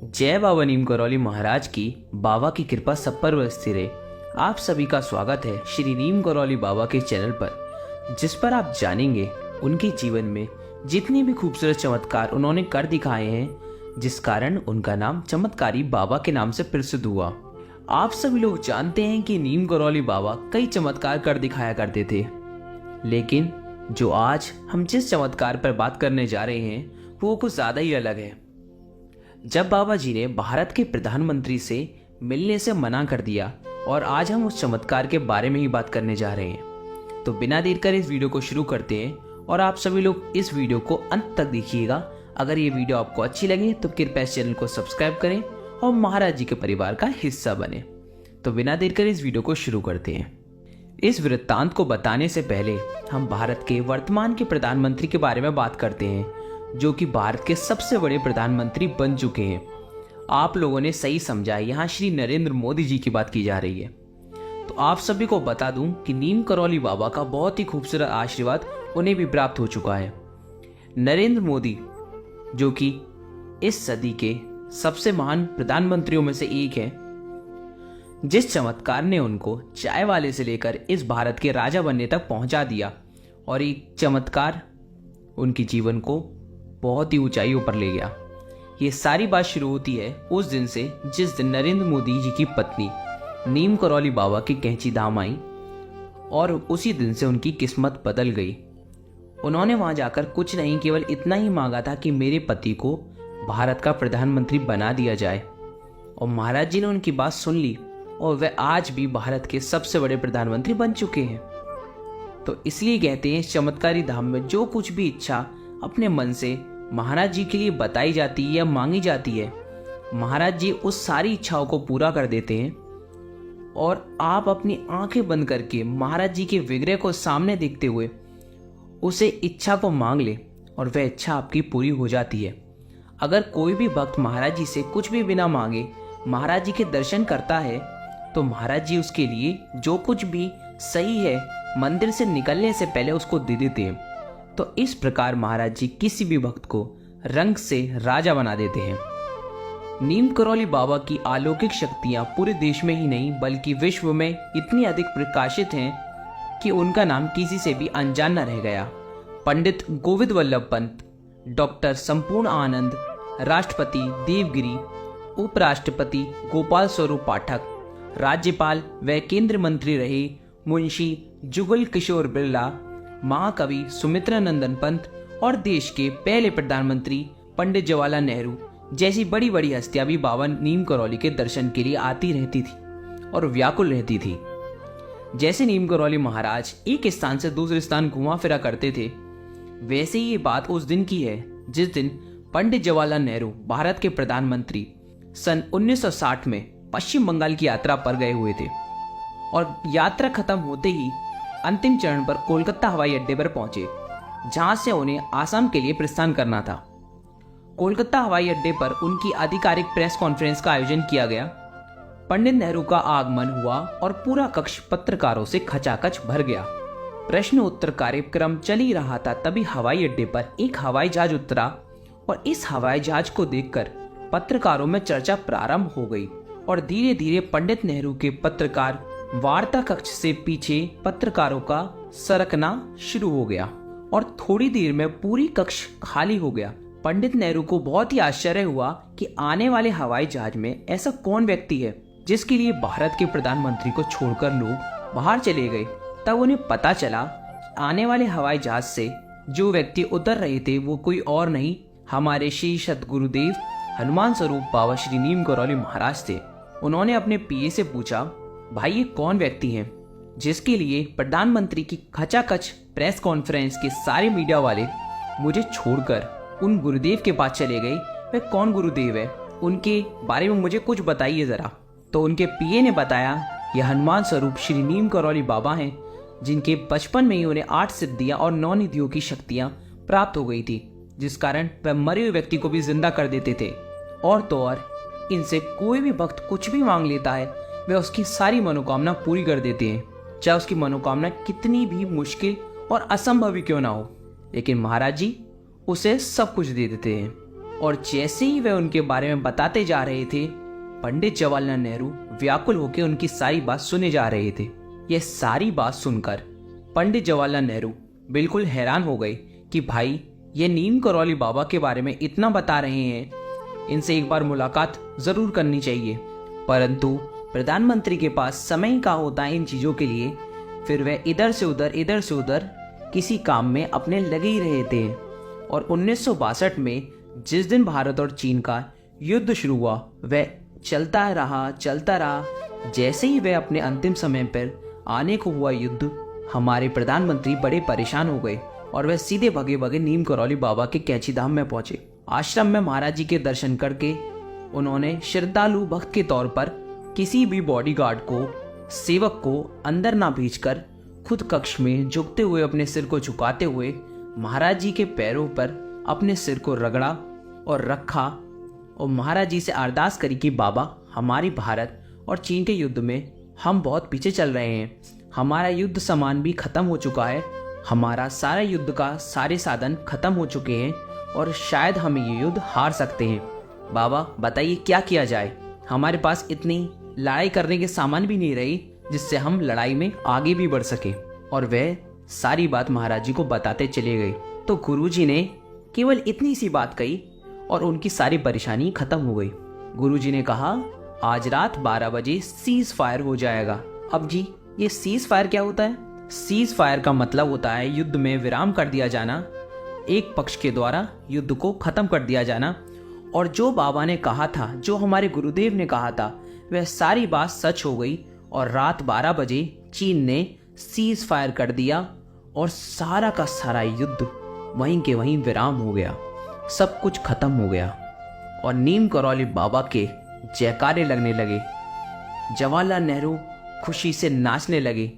जय बाबा नीम करौली महाराज की। बाबा की कृपा सब पर बरसती रहे। आप सभी का स्वागत है श्री नीम करौली बाबा के चैनल पर, जिस पर आप जानेंगे उनके जीवन में जितने भी खूबसूरत चमत्कार उन्होंने कर दिखाए हैं, जिस कारण उनका नाम चमत्कारी बाबा के नाम से प्रसिद्ध हुआ। आप सभी लोग जानते हैं कि नीम करौली बाबा कई चमत्कार कर दिखाया करते थे, लेकिन जो आज हम जिस चमत्कार पर बात करने जा रहे हैं वो कुछ ज्यादा ही अलग है। जब बाबा जी ने भारत के प्रधानमंत्री से मिलने से मना कर दिया और आज हम उस चमत्कार के बारे में ही बात करने जा रहे हैं, तो बिना देर कर इस वीडियो को शुरू करते हैं और आप सभी लोग इस वीडियो को अंत तक देखिएगा। अगर ये वीडियो आपको अच्छी लगे तो कृपया इस चैनल को सब्सक्राइब करें और महाराज जी के परिवार का हिस्सा बने। तो बिना देर कर इस वीडियो को शुरू करते हैं। इस वृत्तांत को बताने से पहले हम भारत के वर्तमान के प्रधानमंत्री के बारे में बात करते हैं, जो कि भारत के सबसे बड़े प्रधानमंत्री बन चुके हैं। आप लोगों ने सही समझा, यहाँ श्री नरेंद्र मोदी जी की बात की जा रही है। तो आप सभी को बता दूं कि नीम करौली बाबा का बहुत ही खूबसूरत आशीर्वाद उन्हें भी प्राप्त हो चुका है। नरेंद्र मोदी, जो कि इस सदी के सबसे महान प्रधानमंत्रियों में से एक है, जिस चमत्कार ने उनको चाय वाले से लेकर इस भारत के राजा बनने तक पहुंचा दिया, और एक चमत्कार उनके जीवन को बहुत ही ऊंचाइयों पर ले गया। ये सारी बात शुरू होती है उस दिन से जिस दिन नरेंद्र मोदी जी की पत्नी नीम करौली बाबा की कैंची धाम आई, और उसी दिन से उनकी किस्मत बदल गई। उन्होंने वहां जाकर कुछ नहीं, केवल इतना ही मांगा था कि मेरे पति को भारत का प्रधानमंत्री बना दिया जाए, और महाराज जी ने उनकी बात सुन ली और वह आज भी भारत के सबसे बड़े प्रधानमंत्री बन चुके हैं। तो इसलिए कहते हैं, इस चमत्कारी धाम में जो कुछ भी इच्छा अपने मन से महाराज जी के लिए बताई जाती है या मांगी जाती है, महाराज जी उस सारी इच्छाओं को पूरा कर देते हैं। और आप अपनी आंखें बंद करके महाराज जी के विग्रह को सामने देखते हुए उसे इच्छा को मांग ले और वह इच्छा आपकी पूरी हो जाती है। अगर कोई भी भक्त महाराज जी से कुछ भी बिना मांगे महाराज जी के दर्शन करता है, तो महाराज जी उसके लिए जो कुछ भी सही है मंदिर से निकलने से पहले उसको दे देते हैं। तो इस प्रकार महाराज जी किसी भी भक्त को रंग से राजा बना देते हैं। नीम करौली बाबा की अलौकिक शक्तियां पूरे देश में ही नहीं बल्कि विश्व में इतनी अधिक प्रकाशित हैं कि उनका नाम किसी से भी अनजान न रह गया। पंडित गोविंद वल्लभ पंत, डॉक्टर संपूर्ण आनंद, राष्ट्रपति देवगिरी, उपराष्ट्रपति गोपाल स्वरूप पाठक, राज्यपाल व केंद्र मंत्री रहे मुंशी जुगल किशोर बिरला, महाकवि सुमित्रा नंदन पंत और देश के पहले प्रधानमंत्री पंडित जवाहरलाल नेहरू जैसी बड़ी बड़ी हस्तियां भी बाबा नीम करौली के दर्शन के लिए आती रहती थी और व्याकुल रहती थी। जैसे नीम करौली महाराज एक स्थान से दूसरे स्थान घुमा फिरा करते थे, वैसे ही ये बात उस दिन की है जिस दिन पंडित जवाहरलाल नेहरू भारत के प्रधानमंत्री सन 1960 में पश्चिम बंगाल की यात्रा पर गए हुए थे, और यात्रा खत्म होते ही अंतिम चरण पर कोलकाता हवाई अड्डे पर पहुंचे, जहां से उन्हें आसाम के लिए प्रस्थान करना था। कोलकाता हवाई अड्डे पर उनकी आधिकारिक प्रेस कॉन्फ्रेंस का आयोजन किया गया। पंडित नेहरू का आगमन हुआ और पूरा कक्ष पत्रकारों से खचाखच भर गया। प्रश्न उत्तर कार्यक्रम चल ही रहा था, तभी हवाई अड्डे पर एक हवाई जहाज उतरा, और इस हवाई जहाज को देखकर पत्रकारों में चर्चा प्रारंभ हो गई, और धीरे धीरे पंडित नेहरू के पत्रकार वार्ता कक्ष से पीछे पत्रकारों का सरकना शुरू हो गया, और थोड़ी देर में पूरी कक्ष खाली हो गया। पंडित नेहरू को बहुत ही आश्चर्य हुआ कि आने वाले हवाई जहाज में ऐसा कौन व्यक्ति है जिसके लिए भारत के प्रधानमंत्री को छोड़कर लोग बाहर चले गए। तब उन्हें पता चला आने वाले हवाई जहाज से जो व्यक्ति उतर रहे थे वो कोई और नहीं, हमारे श्री सतगुरुदेव हनुमान स्वरूप बाबा श्री नीम करौली महाराज थे। उन्होंने अपने पीए से पूछा, भाई ये कौन व्यक्ति हैं जिसके लिए प्रधानमंत्री की खचाखच प्रेस कॉन्फ्रेंस के सारे मीडिया वाले मुझे छोड़कर उन गुरुदेव के पास चले गए? वह कौन गुरुदेव है, उनके बारे में मुझे कुछ बताइए जरा। तो उनके पीए ने बताया, यह हनुमान स्वरूप श्री नीम करौली बाबा हैं, जिनके बचपन में ही उन्हें 8 सिद्धियां और 9 निधियों की शक्तियां प्राप्त हो गई थी, जिस कारण वह मरे हुए व्यक्ति को भी जिंदा कर देते थे। और तो और इनसे कोई भी भक्त कुछ भी मांग लेता है, वे उसकी सारी मनोकामना पूरी कर देते हैं, चाहे उसकी मनोकामना कितनी भी मुश्किल और असंभव ही क्यों ना हो। लेकिन महाराज जी उसे सब कुछ दे देते हैं, और जैसे ही वे उनके बारे में बताते जा रहे थे, पंडित जवाहरलाल नेहरू व्याकुल होकर उनकी सारी बात सुने जा रहे थे। यह सारी बात सुनकर पंडित जवाहरलाल नेहरू बिल्कुल हैरान हो गए कि भाई, ये नीम करौली बाबा के बारे में इतना बता रहे हैं, इनसे एक बार मुलाकात जरूर करनी चाहिए। परंतु प्रधानमंत्री के पास समय कहाँ होता है इन चीज़ों के लिए। फिर वे इधर से उधर किसी काम में अपने लगे ही रहे थे। और 1962 में जिस दिन भारत और चीन का युद्ध शुरू हुआ, वह चलता रहा। जैसे ही वह अपने अंतिम समय पर आने को हुआ युद्ध, हमारे प्रधानमंत्री बड़े परेशान हो गए और वह सीधे भगे नीम करौली बाबा के कैंची धाम में पहुंचे। आश्रम में महाराज जी के दर्शन करके उन्होंने श्रद्धालु भक्त के तौर पर किसी भी बॉडीगार्ड को, सेवक को अंदर ना भेजकर खुद कक्ष में झुकते हुए, अपने सिर को झुकाते हुए महाराज जी के पैरों पर अपने सिर को रगड़ा और रखा और महाराज जी से अरदास करी कि बाबा, हमारी भारत और चीन के युद्ध में हम बहुत पीछे चल रहे हैं। हमारा युद्ध सामान भी खत्म हो चुका है, हमारा सारा युद्ध का सारे साधन खत्म हो चुके हैं और शायद हम ये युद्ध हार सकते हैं। बाबा बताइए क्या किया जाए, हमारे पास इतनी लड़ाई करने के सामान भी नहीं रही जिससे हम लड़ाई में आगे भी बढ़ सके। और वह सारी बात महाराज जी को बताते चले गए। तो गुरुजी ने केवल इतनी सी बात कही और उनकी सारी परेशानी खत्म हो गई। गुरुजी ने कहा, आज रात 12 बजे सीज फायर हो जाएगा। अब जी, ये सीज फायर क्या होता है? सीज फायर का मतलब होता है युद्ध में विराम कर दिया जाना, एक पक्ष के द्वारा युद्ध को खत्म कर दिया जाना। और जो बाबा ने कहा था, जो हमारे गुरुदेव ने कहा था, वह सारी बात सच हो गई और रात 12 बजे चीन ने सीज फायर कर दिया और सारा का सारा युद्ध वहीं के वहीं विराम हो गया, सब कुछ खत्म हो गया और नीम करौली बाबा के जयकारे लगने लगे। जवाहरलाल नेहरू खुशी से नाचने लगे।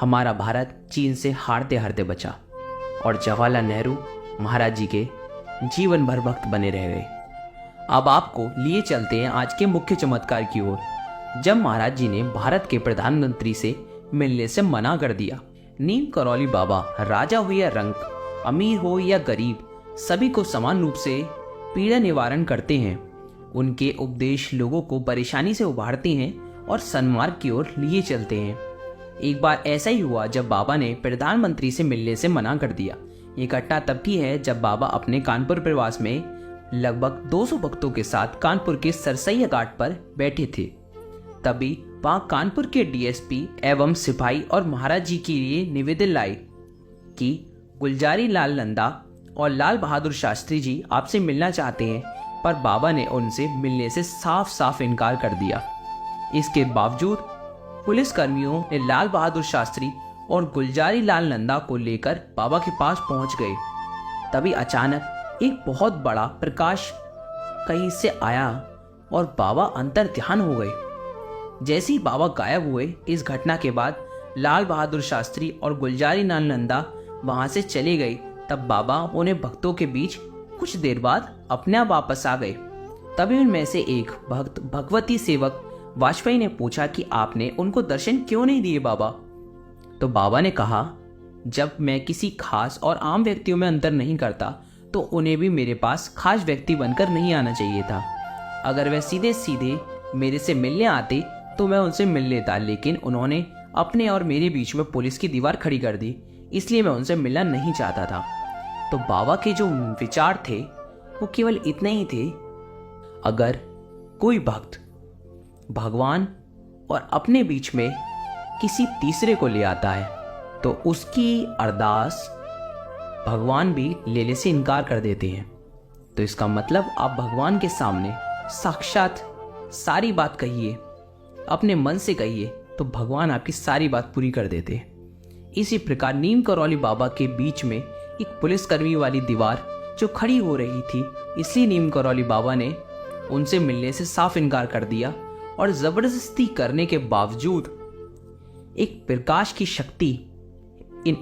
हमारा भारत चीन से हारते हारते बचा और जवाहरलाल नेहरू महाराज जी के जीवन भर भक्त बने रह गए। अब आपको लिए चलते हैं आज के मुख्य चमत्कार की ओर। जब महाराज जी ने भारत के प्रधानमंत्री से मिलने से मना कर दिया। नीम करौली बाबा राजा हो या रंक, अमीर हो या गरीब, सभी को समान रूप से पीड़ा निवारण करते हैं। उनके उपदेश लोगों को परेशानी से उबारते हैं और सन्मार्ग की ओर लिए चलते हैं। एक बार ऐसा ही हुआ जब बाबा ने प्रधानमंत्री से मिलने से मना कर दिया। ये घटना तब की है जब बाबा अपने कानपुर प्रवास में लगभग 200 भक्तों के साथ कानपुर के सरसैया घाट पर बैठे थे। तभी वहां कानपुर के डीएसपी एवं सिपाही और महाराज जी के लिए निवेदन लाए कि गुलजारी लाल नंदा और लाल बहादुर शास्त्री जी आपसे मिलना चाहते हैं, पर बाबा ने उनसे मिलने से साफ साफ इनकार कर दिया। इसके बावजूद पुलिस कर्मियों ने लाल बहादुर शास्त्री और गुलजारी लाल नंदा को लेकर बाबा के पास पहुंच गए। तभी अचानक एक बहुत बड़ा प्रकाश कहीं से आया और बाबा अंतर ध्यान हो गए। जैसे ही बाबा गायब हुए, इस घटना के बाद लाल बहादुर शास्त्री और गुलजारी लाल नंदा वहां से चले गए। तब बाबा उन्हें भक्तों के बीच कुछ देर बाद अपने आप वापस आ गए। तभी उनमें से एक भक्त भगवती सेवक वाजपेयी ने पूछा कि आपने उनको दर्शन क्यों नहीं दिए बाबा? तो बाबा ने कहा, जब मैं किसी खास और आम व्यक्तियों में अंतर नहीं करता तो उन्हें भी मेरे पास खास व्यक्ति बनकर नहीं आना चाहिए था। अगर वह सीधे सीधे मेरे से मिलने आते तो मैं उनसे मिल लेता, लेकिन उन्होंने अपने और मेरे बीच में पुलिस की दीवार खड़ी कर दी, इसलिए मैं उनसे मिलना नहीं चाहता था। तो बाबा के जो विचार थे वो केवल इतने ही थे, अगर कोई भक्त भगवान और अपने बीच में किसी तीसरे को ले आता है तो उसकी अरदास भगवान भी लेने से इनकार कर देते हैं। तो इसका मतलब आप भगवान के सामने साक्षात सारी बात कहिए, अपने मन से कहिए, तो भगवान आपकी सारी बात पूरी कर देते हैं। इसी प्रकार नीम करौली बाबा के बीच में एक पुलिसकर्मी वाली दीवार जो खड़ी हो रही थी, इसलिए नीम करौली बाबा ने उनसे मिलने से साफ इनकार कर दिया और जबरदस्ती करने के बावजूद एक प्रकाश की शक्ति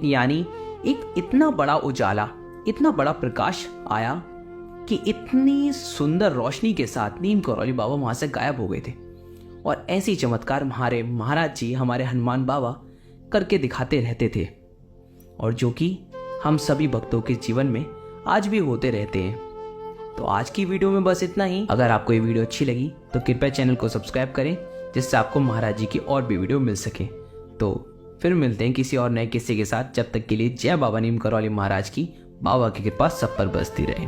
यानी एक इतना बड़ा उजाला, इतना बड़ा प्रकाश आया कि इतनी सुंदर रोशनी के साथ नीम करौली बाबा वहां से गायब हो गए थे। और ऐसी चमत्कार हमारे महाराज जी, हमारे हनुमान बाबा करके दिखाते रहते थे और जो कि हम सभी भक्तों के जीवन में आज भी होते रहते हैं। तो आज की वीडियो में बस इतना ही। अगर आपको ये वीडियो अच्छी लगी तो कृपया चैनल को सब्सक्राइब करें, जिससे आपको महाराज जी की और भी वीडियो मिल सके। तो फिर मिलते हैं किसी और नए किस्से के साथ। जब तक के लिए जय बाबा नीम करौली महाराज की। बाबा की कृपा सब पर बरसती रहे।